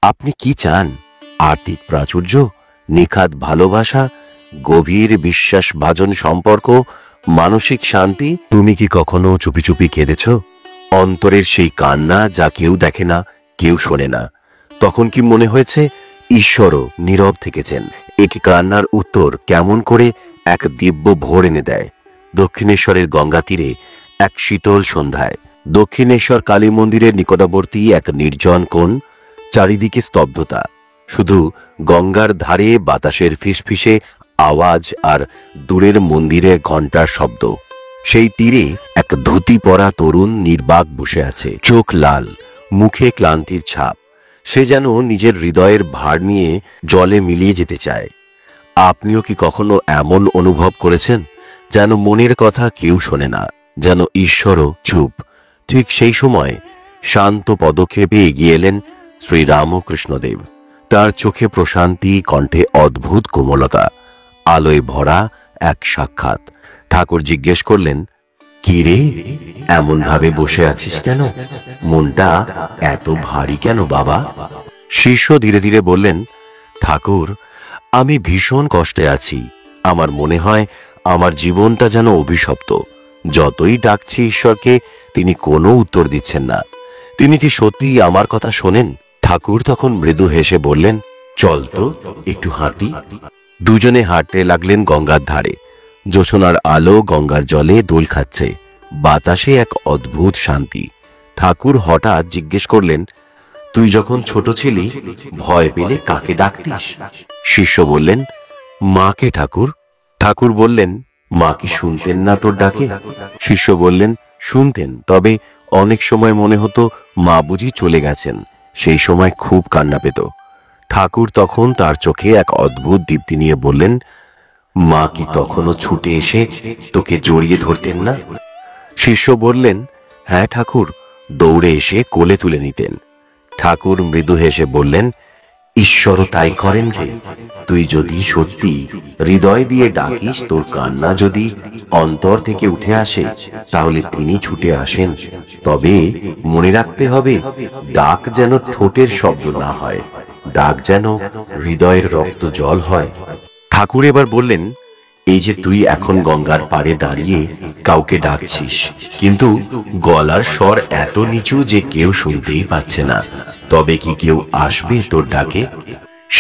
আপনি কি চান? আর্থিক প্রাচুর্য, নিখাদ ভালোবাসা, গভীর বিশ্বাসভাজন সম্পর্ক, মানসিক শান্তি? তুমি কি কখনো চুপি চুপি কেঁদেছ? অন্তরের সেই কান্না যা কেউ দেখে না, কেউ শোনে না। তখন কি মনে হয়েছে ঈশ্বরও নীরব থেকেছেন? একই কান্নার উত্তর কেমন করে এক দিব্য ভোর এনে দেয়। দক্ষিণেশ্বরের গঙ্গা তীরে এক শীতল সন্ধ্যায় দক্ষিণেশ্বর কালী মন্দিরের নিকটবর্তী এক নির্জন কোণ, চারিদিকে স্তব্ধতা, শুধু গঙ্গার ধারে বাতাসের ফিসফিসে আওয়াজ আর দূরের মন্দিরে ঘণ্টার শব্দ। সেই তীরে এক ধুতি পরা তরুণ নির্বাক বসে আছে, চোখ লাল, মুখে ক্লান্তির ছাপ। সে যেন নিজের হৃদয়ের ভার নিয়ে জলে মিলিয়ে যেতে চায়। আপনিও কি কখনো এমন অনুভব করেছেন, যেন মনের কথা কেউ শোনে না, যেন ঈশ্বরও চুপ? ঠিক সেই সময় শান্ত পদক্ষেপে এগিয়ে এলেন শ্রীরামকৃষ্ণদেব। তার চোখে প্রশান্তি, কণ্ঠে অদ্ভুত কোমলতা, আলোয় ভরা এক সাক্ষাৎ। ঠাকুর জিজ্ঞেস করলেন, কি রে, এমন ভাবে বসে আছিস কেন? মনটা এত ভারী কেন বাবা? শিষ্য ধীরে ধীরে বললেন, ঠাকুর, আমি ভীষণ কষ্টে আছি। আমার মনে হয় আমার জীবনটা যেন অভিশপ্ত। যতই ডাকছি ঈশ্বরকে, তিনি কোনো উত্তর দিচ্ছেন না। তিনি কি সত্যিই আমার কথা শোনেন? ঠাকুর তখন মৃদু হেসে বললেন, চল তো একটু হাঁটি। দুজনে হাঁটতে লাগলেন গঙ্গার ধারে। জ্যোৎস্নার আলো গঙ্গার জলে দোল খাচ্ছে, বাতাসে এক অদ্ভুত শান্তি। ঠাকুর হঠাৎ জিজ্ঞেস করলেন, তুই যখন ছোট ছিলি ভয় পেলে কাকে ডাকতিস? শিষ্য বললেন, মাকে ঠাকুর। ঠাকুর বললেন, মা কি শুনতেন না তোর ডাকে? শিষ্য বললেন, শুনতেন, তবে অনেক সময় মনে হতো মা বুঝি চলে গেছেন। সেই সময় খুব কান্না পেত। ঠাকুর তখন তার চোখে এক অদ্ভুত দীপ্তি নিয়ে বললেন, মা কি তখনও ছুটে এসে তোকে জড়িয়ে ধরতেন না? শিষ্য বললেন, হ্যাঁ ঠাকুর, দৌড়ে এসে কোলে তুলে নিতেন। ঠাকুর মৃদু হেসে বললেন, ঈশ্বরও তাই করেন রে। তুই যদি সত্যি হৃদয় দিয়ে ডাকিস, তোর কান্না যদি অন্তর থেকে উঠে আসে, তাহলে তিনি ছুটে আসেন। তবে মনে রাখতে হবে, ডাক যেন ঠোঁটের শব্দ না হয়, ডাক যেন হৃদয়ের রক্ত জল হয়। ঠাকুর এবার বললেন, এই যে তুই এখন গঙ্গার পাড়ে দাঁড়িয়ে কাউকে ডাকছিস, কিন্তু গলার স্বর এত নিচু যে কেউ শুনতেই পাচ্ছে না, তবে কি কেউ আসবে তোর ডাকে?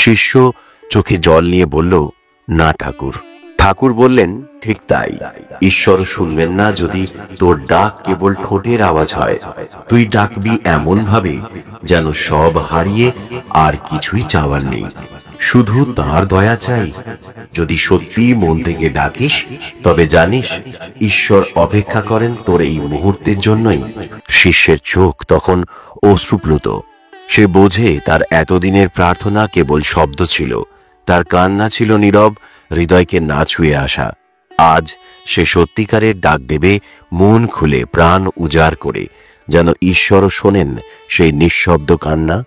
শিষ্য চোখে জল নিয়ে বলল, না ঠাকুর। ঠাকুর বললেন, ঠিক তাই, ঈশ্বর শুনবেন না যদি তোর ডাক কেবল ঠোঁটের আওয়াজ হয়। তুই ডাকবি এমন ভাবে যেন সব হারিয়ে আর কিছুই চাওয়ার নেই, শুধু তার দয়া চাই। যদি সত্যি মন থেকে ডাকিস, তবে জানিস ঈশ্বর অপেক্ষা করেন তোর এই মুহূর্তের জন্যই। শিষ্যের চোখ তখন অশ্রুপ্লুত। সে বোঝে তার এতদিনের প্রার্থনা কেবল শব্দ ছিল, তার কান্না ছিল নীরব, হৃদয়কে না ছুঁয়ে আসা। আজ সে সত্যিকারের ডাক দেবে, মন খুলে, প্রাণ উজাড় করে, যেন ঈশ্বরও শোনেন সেই নিঃশব্দ কান্না।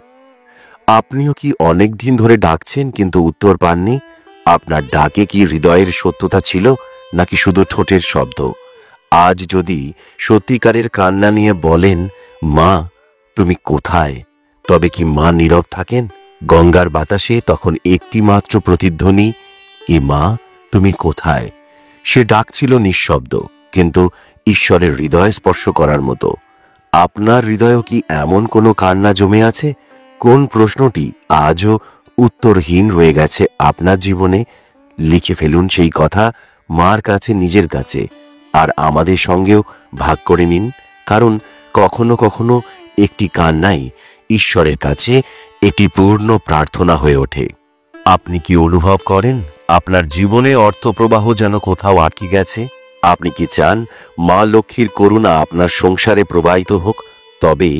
আপনিও কি অনেক দিন ধরে ডাকছেন কিন্তু উত্তর পাননি? আপনার ডাকে কি হৃদয়ের সত্যতা ছিল, নাকি শুধু ঠোঁটের শব্দ? আজ যদি সত্যিকারের কান্না নিয়ে বলেন, মা তুমি কোথায়, তবে কি মা নীরব থাকেন? গঙ্গার বাতাসে তখন একটি মাত্র প্রতিধ্বনি, এ মা তুমি কোথায়। সে ডাক ছিল নিঃশব্দ, কিন্তু ঈশ্বরের হৃদয় স্পর্শ করার মতো। আপনার হৃদয়ও কি এমন কোনো কান্না জমে আছে? কোন প্রশ্নটি আজও উত্তরহীন রয়ে গেছে আপনার জীবনে? লিখে ফেলুন সেই কথা মার কাছে, নিজের কাছে, আর আমাদের সঙ্গেও ভাগ করে নিন। কারণ কখনো কখনো একটি কান্নাই ঈশ্বরের কাছে একটি পূর্ণ প্রার্থনা হয়ে ওঠে। আপনি কি অনুভব করেন আপনার জীবনে অর্থপ্রবাহ যেন কোথাও আটকে গেছে? আপনি কি চান মা লক্ষ্মীর করুণা আপনার সংসারে প্রবাহিত হোক? তবে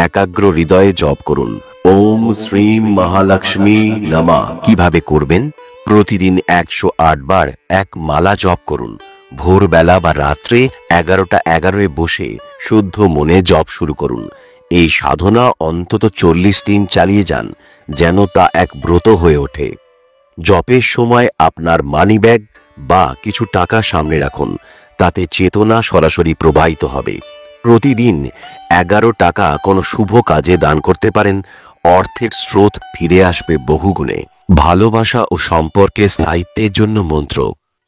একাগ্র হৃদয়ে জপ করুন, ওম শ্রীম মহালক্ষ্মী নমঃ। কিভাবে করবেন? প্রতিদিন 108 বার এক মালা জপ করুন। ভোরবেলা বা রাত্রে 11টা 11 বসে শুদ্ধ মনে জপ শুরু করুন। এই সাধনা অন্তত 40 দিন চালিয়ে যান, যেন তা এক ব্রত হয়ে ওঠে। জপের সময় আপনার মানিব্যাগ বা কিছু টাকা সামনে রাখুন, তাতে চেতনা সরাসরি প্রবাহিত হবে। প্রতিদিন 11 টাকা কোনো শুভ কাজে দান করতে পারেন, অর্থের স্রোত ফিরে আসবে বহুগুণে। ভালোবাসা ও সম্পর্কের স্থায়িত্বের জন্য মন্ত্র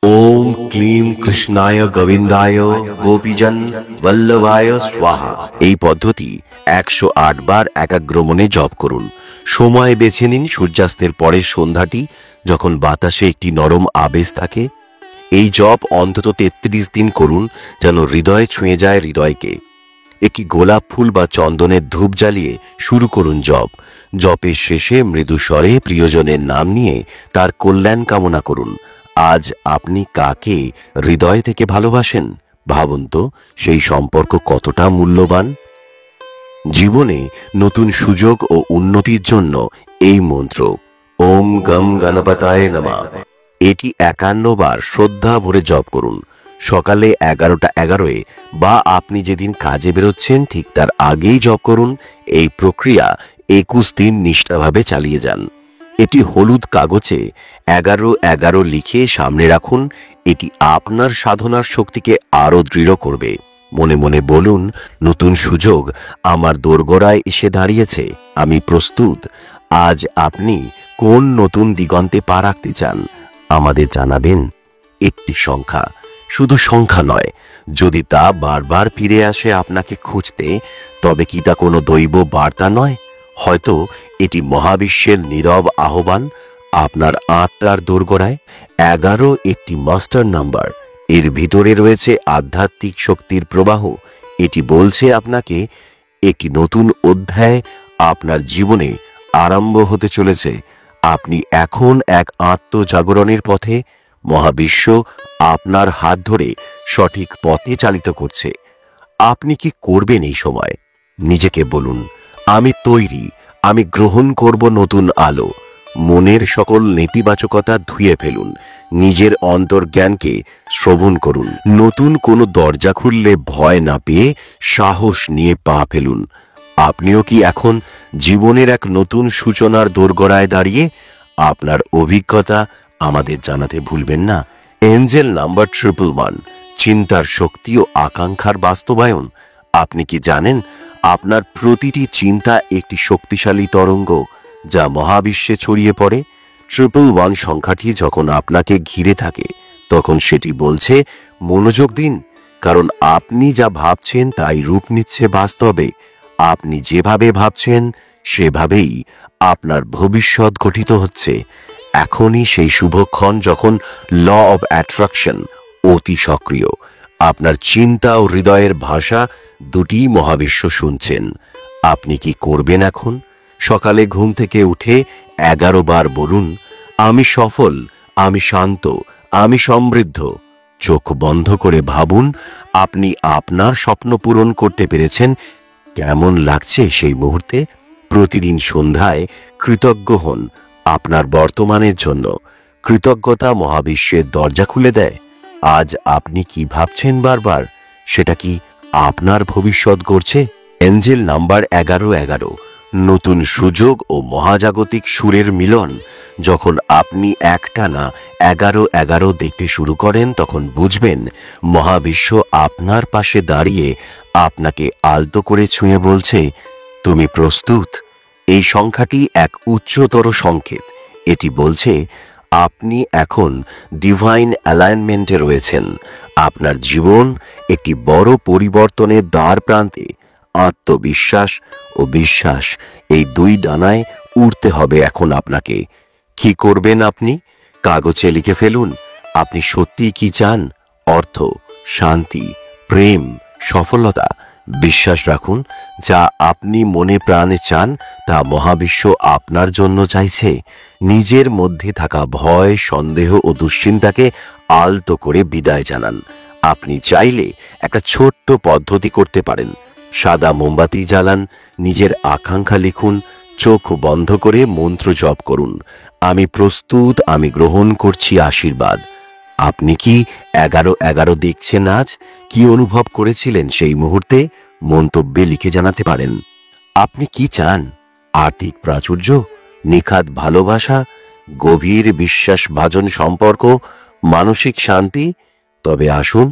ওম ক্লিম কৃষ্ণায় গোবিন্দায় গোপীজন বল্লভায় স্বাহা। এই পদ্ধতি 108 বার একাগ্র মনে জপ করুন। সময় বেছে নিন সূর্যাস্তের পরের সন্ধ্যাটি, যখন বাতাসে একটি নরম আবেশ থাকে। এই জপ অন্তত 33 দিন করুন, যেন হৃদয়ে ছুঁয়ে যায় হৃদয়কে। একটি গোলাপ ফুল বা চন্দনের ধূপ জ্বালিয়ে শুরু করুন জপ। জপের শেষে মৃদু স্বরে প্রিয়জনের নাম নিয়ে তার কল্যাণ কামনা করুন। আজ আপনি কাকে হৃদয় থেকে ভালোবাসেন? ভাবুন তো সেই সম্পর্ক কতটা মূল্যবান। জীবনে নতুন সুযোগ ও উন্নতির জন্য এই মন্ত্র ওম গম গণপতায় নমঃ এটি 51 বার শ্রদ্ধা ভরে জপ করুন। সকালে 11:11 বা আপনি যেদিন কাজে বেরোচ্ছেন ঠিক তার আগেই জপ করুন। এই প্রক্রিয়া 21 দিন নিষ্ঠাভাবে চালিয়ে যান। এটি হলুদ কাগজে 1111 লিখে সামনে রাখুন। এটি আপনার সাধনার শক্তিকে আরো দৃঢ় করবে। মনে মনে বলুন, নতুন সুযোগ আমার দোরগোড়ায় এসে দাঁড়িয়েছে, আমি প্রস্তুত। আজ আপনি কোন নতুন দিগন্তে পা রাখতে চান? আমাদের জানাবেন। একটি সংখ্যা, শুধু সংখ্যা নয়, যদি তা বারবার ফিরে আসে আপনাকে খুঁজতে, তবে কি তা কোনো দৈব বার্তা নয়? হয়তো এটি মহাবিশ্বের নীরব আহ্বান আপনার আত্মার দোরগোড়ায়। 11 একটি মাস্টার নাম্বার। এর ভিতরে রয়েছে আধ্যাত্মিক শক্তির প্রবাহ। এটি বলছে আপনাকে একটি নতুন অধ্যায় আপনার জীবনে আরম্ভ হতে চলেছে। আপনি এখন এক আত্মজাগরণের পথে। মহাবিশ্ব আপনার হাত ধরে সঠিক পথে চালিত করছে। আপনি কি করবেন এই সময়? নিজেকে বলুন, আমি তৈরি, আমি গ্রহণ করব নতুন আলো। মনের সকল নেতিবাচকতা ধুয়ে ফেলুন। নিজের অন্তর্জ্ঞানকে শ্রবণ করুন। নতুন কোনো দরজা খুললে ভয় না পেয়ে সাহস নিয়ে পা ফেলুন। আপনিও কি এখন জীবনের এক নতুন সূচনার দোরগোড়ায় দাঁড়িয়ে? আপনার অভিজ্ঞতা আমাদের জানাতে ভুলবেন না। এঞ্জেল নাম্বার 111, চিন্তার শক্তি ও আকাঙ্ক্ষার বাস্তবায়ন। আপনি কি জানেন আপনার প্রতিটি চিন্তা একটি শক্তিশালী তরঙ্গ, যা মহাবিশ্বে ছড়িয়ে পড়ে? 111 সংখ্যাটি যখন আপনাকে ঘিরে থাকে, তখন সেটি বলছে মনোযোগ দিন, কারণ আপনি যা ভাবছেন তাই রূপ নিচ্ছে বাস্তবে। আপনি যেভাবে ভাবছেন সেভাবেই আপনার ভবিষ্যৎ গঠিত হচ্ছে। এখনই সেই শুভক্ষণ যখন ল অব অ্যাট্রাকশন অতি সক্রিয়। আপনার চিন্তা ও হৃদয়ের ভাষা দুটি মহাবিশ্ব শুনছেন। আপনি কি করবেন এখন? সকালে ঘুম থেকে উঠে 11 বার বলুন, আমি সফল, আমি শান্ত, আমি সমৃদ্ধ। চোখ বন্ধ করে ভাবুন আপনি আপনার স্বপ্ন পূরণ করতে পেরেছেন। কেমন লাগছে সেই মুহূর্তে? প্রতিদিন সন্ধ্যায় কৃতজ্ঞ হন আপনার বর্তমানের জন্য। কৃতজ্ঞতা মহাবিশ্বের দরজা খুলে দেয়। আজ আপনি কি ভাবছেন বারবার, সেটা কি আপনার ভবিষ্যৎ গড়ছে? এঞ্জেল নাম্বার 1111, নতুন সুযোগ ও মহাজাগতিক সুরের মিলন। যখন আপনি একটানা 1111 দেখতে শুরু করেন, তখন বুঝবেন মহাবিশ্ব আপনার পাশে দাঁড়িয়ে আপনাকে আলতো করে ছুঁয়ে বলছে, তুমি প্রস্তুত। এই সংখ্যাটি এক উচ্চতর সংকেত। এটি বলছে আপনি এখন ডিভাইন অ্যালাইনমেন্টে রয়েছেন। আপনার জীবন একটি বড় পরিবর্তনের দ্বার প্রান্তে। আত্মবিশ্বাস ও বিশ্বাস, এই দুই ডানায় উড়তে হবে এখন আপনাকে। কি করবেন আপনি? কাগজে লিখে ফেলুন আপনি সত্যি কি চান। অর্থ, শান্তি, প্রেম, সফলতা। বিশ্বাস রাখুন, যা আপনি মনে প্রাণে চান তা মহাবিশ্ব আপনার জন্য চাইছে। নিজের মধ্যে থাকা ভয়, সন্দেহ ও দুশ্চিন্তাকে আলতো করে বিদায় জানান। আপনি চাইলে একটা ছোট্ট পদ্ধতি করতে পারেন। সাদা মোমবাতি জ্বালান, নিজের আকাঙ্ক্ষা লিখুন, চোখ বন্ধ করে মন্ত্র জপ করুন, আমি প্রস্তুত, আমি গ্রহণ করছি আশীর্বাদ। আপনি কি 1111 দেখছেন আজ? কি অনুভব করেছিলেন সেই মুহূর্তে? মন্তব্যে লিখে জানাতে পারেন। আপনি কি চান? আর্থিক প্রাচুর্য, নিখাদ ভালোবাসা, গভীর বিশ্বাসভাজন সম্পর্ক, মানসিক শান্তি? তবে আসুন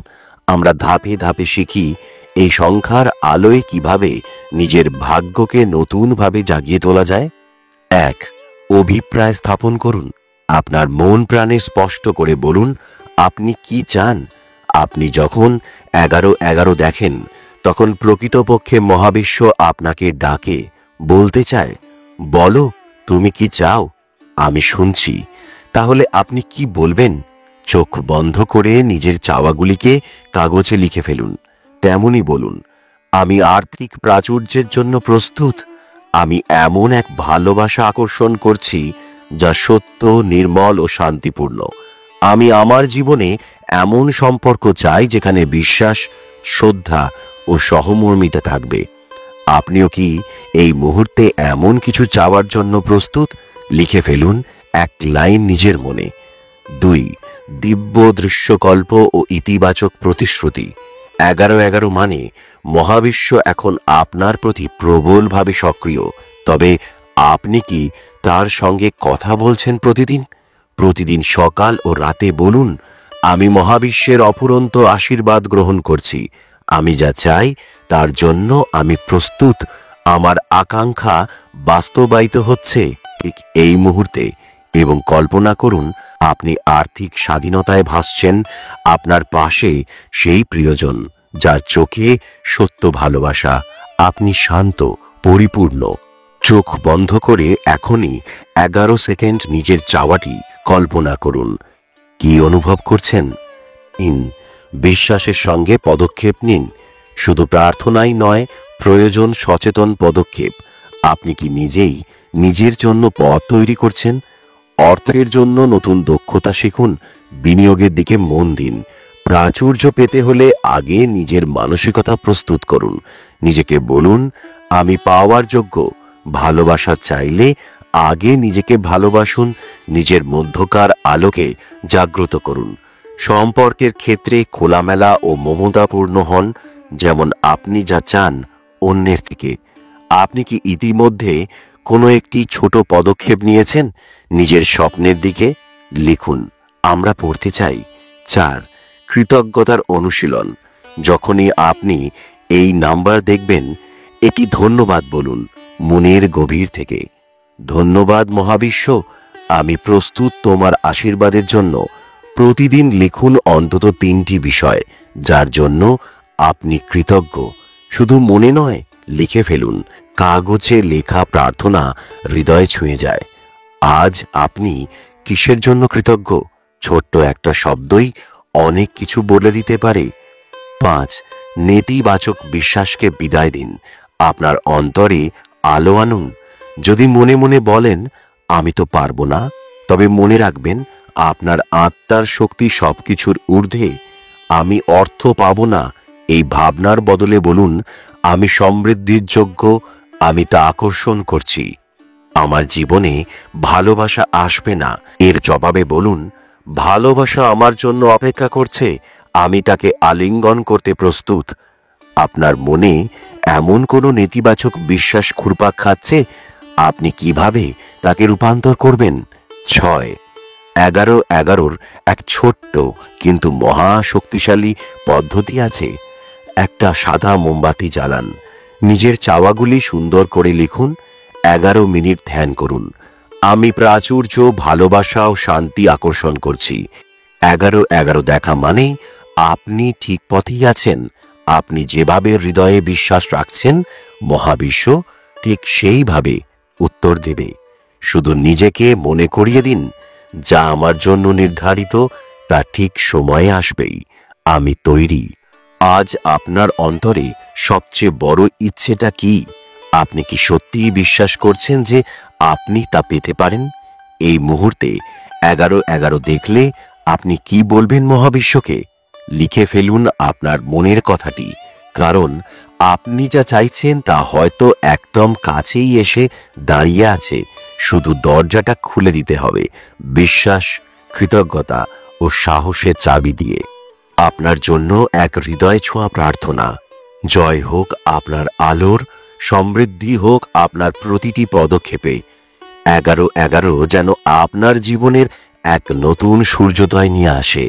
আমরা ধাপে ধাপে শিখি এই সংখ্যার আলোয় কিভাবে নিজের ভাগ্যকে নতুনভাবে জাগিয়ে তোলা যায়। এক, অভিপ্রায় স্থাপন করুন। আপনার মন প্রাণে স্পষ্ট করে বলুন আপনি কি চান। আপনি যখন 11-11 দেখেন তখন প্রকৃতপক্ষে মহাবিশ্ব আপনাকে ডাকে, বলতে চায়, বলো তুমি কি চাও, আমি শুনছি। তাহলে আপনি কি বলবেন? চোখ বন্ধ করে নিজের চাওয়াগুলিকে কাগজে লিখে ফেলুন। তেমনি বলুন, আমি আর্থিক প্রাচুর্যের জন্য প্রস্তুত। আমি এমন এক ভালোবাসা আকর্ষণ করছি যা সত্য, নির্মল ও শান্তিপূর্ণ। আমি আমার জীবনে এমন সম্পর্ক চাই যেখানে বিশ্বাস, শ্রদ্ধা ও সহমর্মিতা থাকবে। আপনিও কি এই মুহূর্তে এমন কিছু চাওয়ার জন্য প্রস্তুত? লিখে ফেলুন এক লাইন নিজের মনে। 2, দিব্য দৃশ্যকল্প ও ইতিবাচক প্রতিশ্রুতি। 11-11 মানে মহাবিশ্ব এখন আপনার প্রতি প্রবলভাবে সক্রিয়। তবে আপনি কি তার সঙ্গে কথা বলছেন প্রতিদিন? প্রতিদিন সকাল ও রাতে বলুন, আমি মহাবিশ্বের অফুরন্ত আশীর্বাদ গ্রহণ করছি। আমি যা চাই তার জন্য আমি প্রস্তুত। আমার আকাঙ্ক্ষা বাস্তবায়িত হচ্ছে ঠিক এই মুহূর্তে। এবং কল্পনা করুন আপনি আর্থিক স্বাধীনতায় ভাসছেন। আপনার পাশে সেই প্রিয়জন যার চোখে সত্য ভালোবাসা। আপনি শান্ত, পরিপূর্ণ। চোখ বন্ধ করে এখনই 11 সেকেন্ড নিজের চাওয়াটি কল্পনা করুন। কি অনুভব করছেন? বিশ্বাসের সঙ্গে পদক্ষেপ নিন। শুধু প্রার্থনাই নয়, প্রয়োজন সচেতন পদক্ষেপ। আপনি কি নিজেই নিজের জন্য পথ তৈরি করছেন? অর্থের জন্য নতুন দক্ষতা শিখুন, বিনিয়োগের দিকে মন দিন। প্রাচুর্য পেতে হলে আগে নিজের মানসিকতা প্রস্তুত করুন। নিজেকে বলুন, আমি পাওয়ার যোগ্য। ভালোবাসা চাইলে আগে নিজেকে ভালোবাসুন। নিজের মধ্যকার আলোকে জাগ্রত করুন। সম্পর্কের ক্ষেত্রে খোলামেলা ও মমতাপূর্ণ হন, যেমন আপনি যা চান অন্যের থেকে। আপনি কি ইতিমধ্যে কোনো একটি ছোট পদক্ষেপ নিয়েছেন নিজের স্বপ্নের দিকে? লিখুন, আমরা পড়তে চাই। 4, কৃতজ্ঞতার অনুশীলন। যখনই আপনি এই নাম্বার দেখবেন, এটি ধন্যবাদ বলুন মনের গভীর থেকে। ধন্যবাদ মহাবিশ্ব, আমি প্রস্তুত তোমার আশীর্বাদের জন্য। প্রতিদিন লিখুন অন্তত 3টি বিষয় যার জন্য আপনি কৃতজ্ঞ। শুধু মনে নয়, লিখে ফেলুন। কাগজে লেখা প্রার্থনা হৃদয়ে ছুঁয়ে যায়। আজ আপনি কিসের জন্য কৃতজ্ঞ? ছোট্ট একটা শব্দই অনেক কিছু বলে দিতে পারে। 5, নেতিবাচক বিশ্বাসকে বিদায় দিন। আপনার অন্তরে আলো আনুন। যদি মনে মনে বলেন আমি তো পারবো না, তবে মনে রাখবেন আপনার আত্মার শক্তি সবকিছুর ঊর্ধ্বে। আমি অর্থ পাবো না এই ভাবনার বদলে বলুন, আমি সমৃদ্ধির যোগ্য, আমি তা আকর্ষণ করছি। আমার জীবনে ভালোবাসা আসবে না, এর জবাবে বলুন, ভালোবাসা আমার জন্য অপেক্ষা করছে, আমি তাকে আলিঙ্গন করতে প্রস্তুত। আপনার মনে এমন কোনো নেতিবাচক বিশ্বাস ঘুরপাক খাচ্ছে, আপনি কিভাবে তাকে রূপান্তর করবেন? 6, 11-11 এক ছোট্ট কিন্তু মহা শক্তিশালী পদ্ধতি আছে। একটা সাদা মোমবাতি জ্বালান। নিজের চাওয়াগুলি সুন্দর করে লিখুন। 11 মিনিট ধ্যান করুন। আমি প্রাচুর্য, ভালোবাসা ও শান্তি আকর্ষণ করছি। 11-11 দেখা মানেই আপনি ঠিক পথেই আছেন। আপনি যেভাবে হৃদয়ে বিশ্বাস রাখছেন, মহাবিশ্ব ঠিক সেইভাবে উত্তর দেবে। শুধু নিজেকে মনে করিয়ে দিন, যা আমার জন্য নির্ধারিত তা ঠিক সময়ে আসবেই। আমি তৈরি। আজ আপনার অন্তরে সবচেয়ে বড় ইচ্ছেটা কি? আপনি কি সত্যিই বিশ্বাস করছেন যে আপনি তা পেতে পারেন? এই মুহূর্তে 11-11 দেখলে আপনি কি বলবেন মহাবিশ্বকে? লিখে ফেলুন আপনার মনের কথাটি, কারণ আপনি যা চাইছেন তা হয়তো একদম কাছেই এসে দাঁড়িয়ে আছে। শুধু দরজাটা খুলে দিতে হবে বিশ্বাস, কৃতজ্ঞতা ও সাহসের চাবি দিয়ে। আপনার জন্য এক হৃদয় ছোঁয়া প্রার্থনা। জয় হোক আপনার আলোর, সমৃদ্ধি হোক আপনার প্রতিটি পদক্ষেপে। 11-11 যেন আপনার জীবনের এক নতুন সূর্যোদয় নিয়ে আসে।